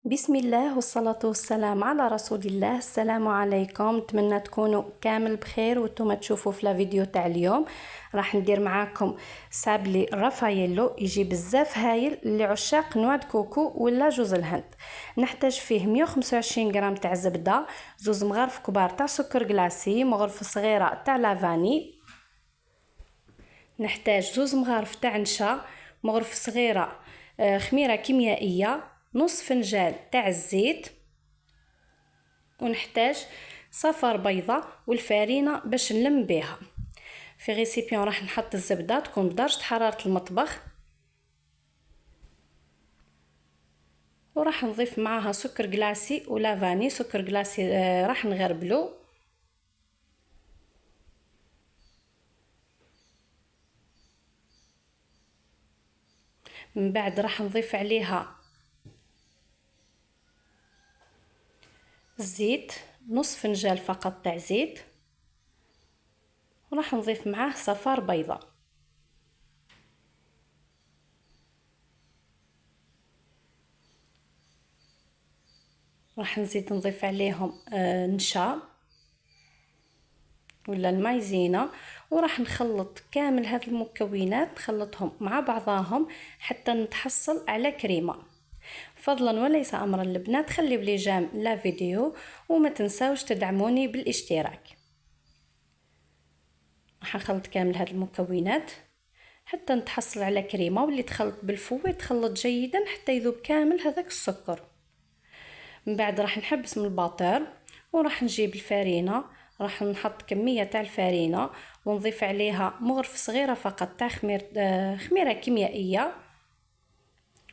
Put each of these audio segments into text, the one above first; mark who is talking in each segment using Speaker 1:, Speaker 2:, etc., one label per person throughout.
Speaker 1: بسم الله والصلاة والسلام على رسول الله. السلام عليكم، نتمنى تكونوا كامل بخير. وانتم تشوفوا في الفيديو تاع اليوم راح ندير معاكم سابلي رافاييلو، يجي بزاف هايل لعشاق نوع كوكو ولا جوز الهند. نحتاج فيه 125 غرام تاع زبده، زوز مغارف كبار تاع سكر كلاصي، مغرفه صغيره تاع لافاني، نحتاج زوز مغارف تاع نشا، مغرفه صغيره خميره كيميائيه، نص فنجان تاع الزيت، ونحتاج صفار بيضة والفارينة باش نلم بها. في ريسيبيون راح نحط الزبدة تكون بدرجة حرارة المطبخ، وراح نضيف معاها سكر كلاصي ولا فاني. سكر كلاصي راح نغربلو، من بعد راح نضيف عليها الزيت، نص فنجان فقط تاع زيت، وراح نضيف معاه صفار بيضة. راح نزيد نضيف عليهم نشا ولا المايزينا، وراح نخلط كامل هاد المكونات، نخلطهم مع بعضاهم حتى نتحصل على كريمه. فضلا وليس امرا البنات، خلي بلي جام لا فيديو، وما تنساوش تدعموني بالاشتراك. راح نخلط كامل هاد المكونات حتى نتحصل على كريمه، واللي تخلط بالفوي تخلط جيدا حتى يذوب كامل هذاك السكر. من بعد راح نحبس من الباطر، وراح نجيب الفارينه، راح نحط كميه تاع الفارينه ونضيف عليها مغرفه صغيره فقط تاع خميره كيميائيه،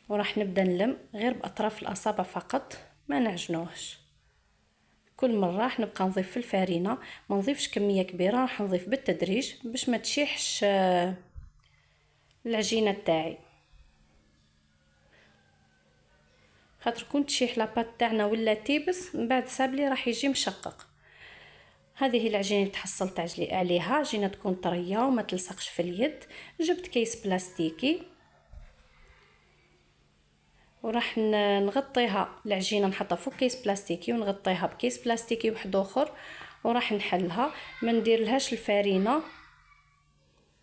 Speaker 1: وراح نبدا نلم غير باطراف الاصابع فقط، ما نعجنوهش. كل مره راح نبقى نضيف في الفارينه، ما نضيفش كميه كبيره، راح نضيف بالتدريج باش ما تشيحش العجينه تاعي، خاطر كون تشيح لاباط تاعنا ولا تيبس من بعد سابلي راح يجي مشقق. هذه هي العجينه اللي تحصلت عليها، عجينه تكون طريه وما تلصقش في اليد. جبت كيس بلاستيكي وراح نغطيها العجينه، نحطها فوق كيس بلاستيكي ونغطيها بكيس بلاستيكي واحد اخر، وراح نحلها. ما نديرلهاش الفارينه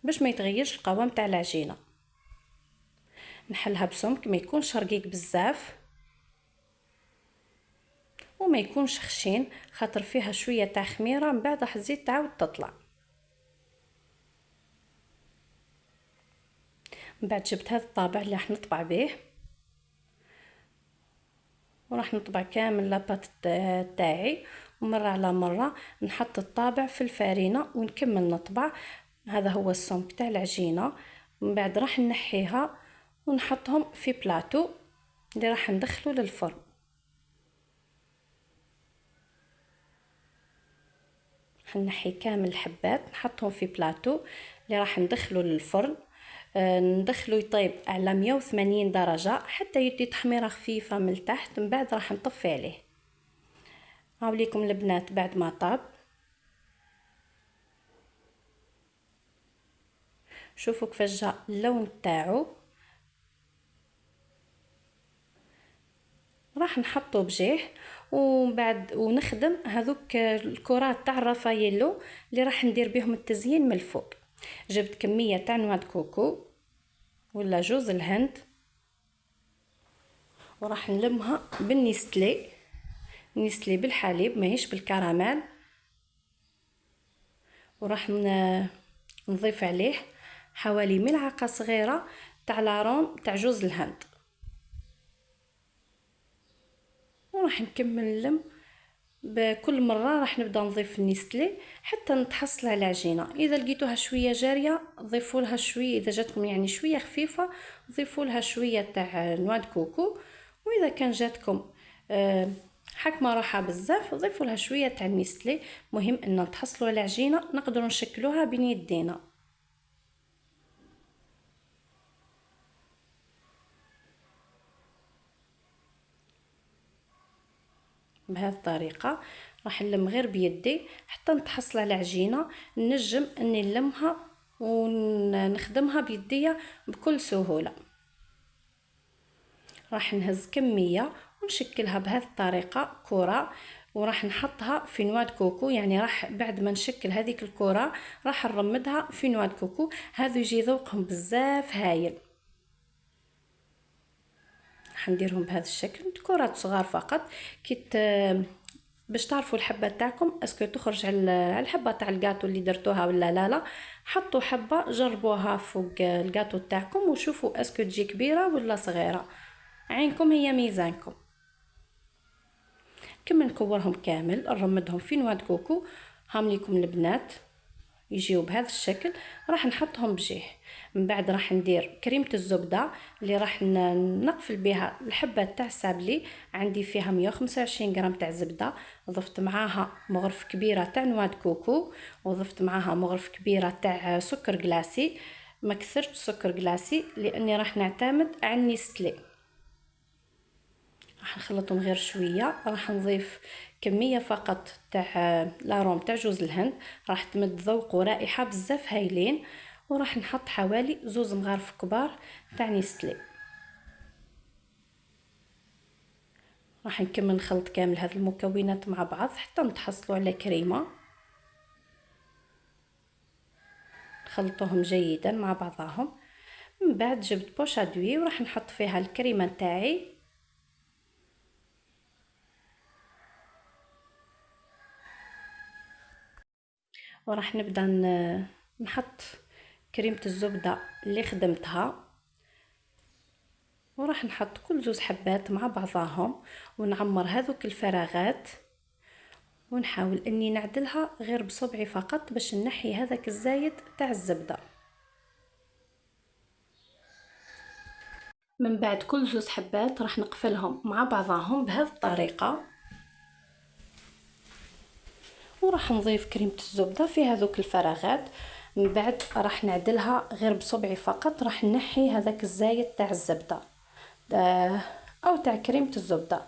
Speaker 1: باش ما يتغيرش القوام تاع العجينه. نحلها بسمك ما يكونش رقيق بزاف وما يكونش خشين، خاطر فيها شويه تاع خميره، من بعد راح تزيد تعاود تطلع. من بعد جبت هذا الطابع اللي راح نطبع به، وراح نطبع كامل لاباط تاعي، ومره على مره نحط الطابع في الفارينه ونكمل نطبع. هذا هو السمك تاع العجينه. من بعد راح نحيها ونحطهم في بلاطو اللي راح ندخله للفرن. نحي كامل الحبات نحطهم في بلاطو اللي راح ندخله للفرن. ندخله يطيب على 180 درجة حتى يدي تحميرة خفيفة من التحت. من بعد راح نطفي عليه. هاوليكم البنات بعد ما طاب، شوفوا كيفاش جا اللون تاعو. راح نحطه بجيه، ومن بعد ونخدم هذوك الكرات تاع الرافاييلو اللي راح ندير بهم التزيين من الفوق. جبت كميه تاع نوع كوكو ولا جوز الهند، وراح نلمها بالنيستلي، نيستلي بالحليب ماهيش بالكراميل، وراح نضيف عليه حوالي ملعقه صغيره تاع لاروم تاع جوز الهند، وراح نكمل نلم. بكل مره راح نبدا نضيف النيستلي حتى نتحصل على العجينه. اذا لقيتوها شويه جاريه ضيفوا لها شويه، اذا جاتكم يعني شويه خفيفه ضيفوا لها شويه تاع نوع كوكو، واذا كان جاتكم حكمه راحه بزاف ضيفوا لها شويه تاع النيستلي. مهم ان نتحصلوا على عجينه نقدروا نشكلوها بين يدينا. بهذه الطريقه راح نلم غير بيدي حتى نتحصل على عجينه نجم اني نلمها ونخدمها بيديا بكل سهوله. راح نهز كميه ونشكلها بهذه الطريقة كرة، وراح نحطها في نواه كوكو. يعني راح بعد ما نشكل هذيك الكرة راح نرمدها في نواه كوكو. هذا يجي ذوقهم بزاف هايل. راح نديرهم بهذا الشكل، كرات صغار فقط. كيت باش تعرفوا الحبه تاعكم اسكو تخرج على الحبه تاع الكاطو اللي درتوها ولا لا. حطوا حبه جربوها فوق الكاطو تاعكم وشوفوا اسكو تجي كبيره ولا صغيره، عينكم هي ميزانكم. كما نكورهم كامل نرمدهم في نواه كوكو. هام ليكم البنات يجيو بهذا الشكل. راح نحطهم بجيه. من بعد راح ندير كريمه الزبده اللي راح نقفل بها الحبه تاع السابلي. عندي فيها 125 غرام تاع زبده، ضفت معاها مغرف كبيره تاع نواه كوكو، وضفت معاها مغرف كبيره تاع سكر كلاسي. ما كثرتش سكر كلاسي لاني راح نعتمد على النيستلي. راح نخلطهم غير شويه. راح نضيف كميه فقط تاع لاروم تاع جوز الهند، راح تمد ذوق ورائحه بزاف هايلين. وراح نحط حوالي 2 مغارف كبار تاع نيستلي. راح نكمل نخلط كامل هذه المكونات مع بعض حتى نتحصلوا على كريمه. نخلطوهم جيدا مع بعضهم. من بعد جبت بوشا دوي وراح نحط فيها الكريمه تاعي. وراح نبدا نحط كريمه الزبده اللي خدمتها، وراح نحط كل 2 حبات مع بعضهم ونعمر هذوك الفراغات. ونحاول اني نعدلها غير بصبعي فقط باش نحي هذاك الزايد تاع الزبده. من بعد كل 2 حبات راح نقفلهم مع بعضهم بهذه الطريقه. وراح نضيف كريمه الزبده في هذوك الفراغات. من بعد راح نعدلها غير بصبعي فقط، راح نحي هذاك الزايد تاع الزبده او تاع كريمه الزبده.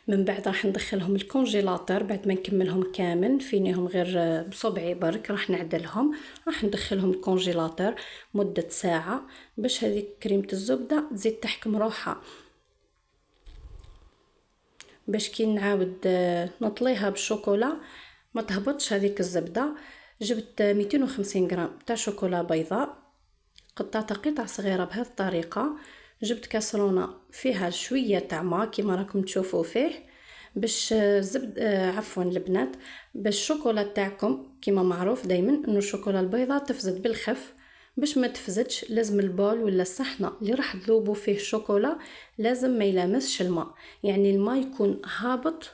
Speaker 1: من بعد راح ندخلهم الكونجيلاتور. بعد ما نكملهم كامل فينيهم غير بصبعي برك راح نعدلهم. راح ندخلهم الكونجيلاتور مدة ساعة باش هذيك كريمة الزبدة تزيد تحكم روحها، باش كي نعاود نطليها بالشوكولا ما تهبطش هذيك الزبدة. جبت 250 غرام تاع شوكولا بيضاء، قطعتها قطع صغيرة بهذه الطريقة. جبت كاسرونة فيها شوية تاع ما كيما راكم تشوفوا فيه باش عفوا البنات، باش الشوكولا تاعكم كيما معروف دايما انه الشوكولا البيضاء تفزد بالخف. باش ما تفزدش لازم البول ولا الصحنه اللي راح تذوبوا فيه الشوكولا لازم ما يلامسش الماء، يعني الماء يكون هابط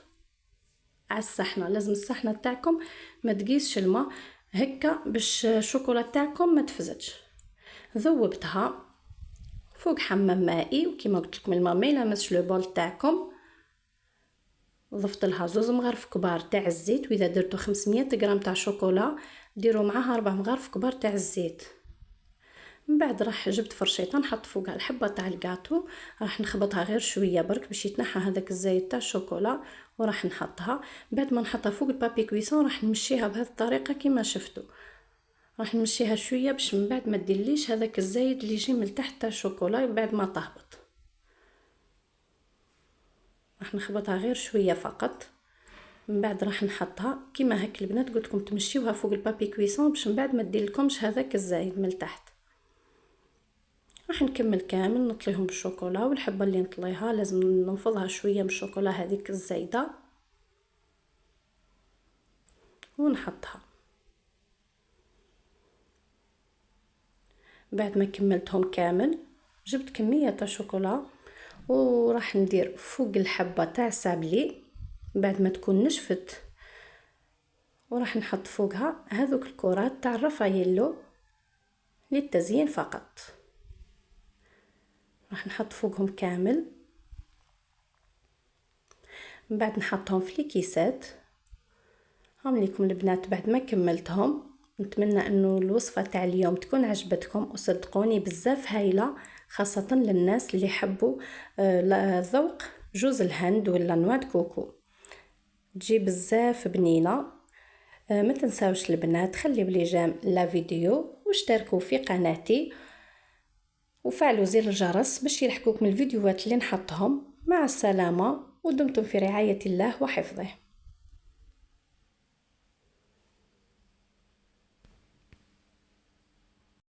Speaker 1: على الصحنه. لازم الصحنه تاعكم ما تقيسش الماء هكا باش الشوكولا تاعكم ما تفزدش. ذوبتها فوق حمام مائي وكما قلت لكم الماء ما يلامسش لو بول تاعكم. ضفت لها 2 مغارف كبار تاع الزيت، واذا درتوا 500 غرام تاع شوكولا ديروا معاها 4 مغارف كبار تاع الزيت. من بعد راح جبت فرشيطه نحط فوقها الحبه تاع الكاطو، راح نخبطها غير شويه برك باش يتنحى هذاك الزيت تاع الشوكولا. وراح نحطها. بعد ما نحطها فوق البابي كويسون راح نمشيها بهذه الطريقه كيما شفتوا. راح نمشيها شويه باش من بعد ما تديرليش هذاك الزيت اللي يجي من تحت تاع الشوكولا بعد ما تهبط. راح نخبطها غير شويه فقط. من بعد راح نحطها كيما هك البنات قلت لكم تمشيوها فوق البابي كويسون باش من بعد ما تدير لكمش هذاك الزايد من تحت. راح نكمل كامل نطليهم بالشوكولا، والحبه اللي نطليها لازم ننفضها شويه من الشوكولا هذيك الزايده ونحطها. بعد ما كملتهم كامل جبت كميه تاع شوكولا وراح ندير فوق الحبه تاع سابلي بعد ما تكون نشفت، وراح نحط فوقها هذوك الكرات تاع الرافاييلو للتزيين فقط. راح نحط فوقهم كامل. من بعد نحطهم في الكيسات. هم ليكم البنات بعد ما كملتهم. نتمنى انه الوصفه تاع اليوم تكون عجبتكم، وصدقوني بزاف هايله خاصه للناس اللي يحبوا ذوق جوز الهند ولا نواه كوكو، تجي بزاف بنينه. ما تنساوش البنات خليوا لي جيم لا فيديو واشتركوا في قناتي وفعلوا زر الجرس باش يلحقوكم الفيديوهات اللي نحطهم. مع السلامة ودمتم في رعاية الله وحفظه.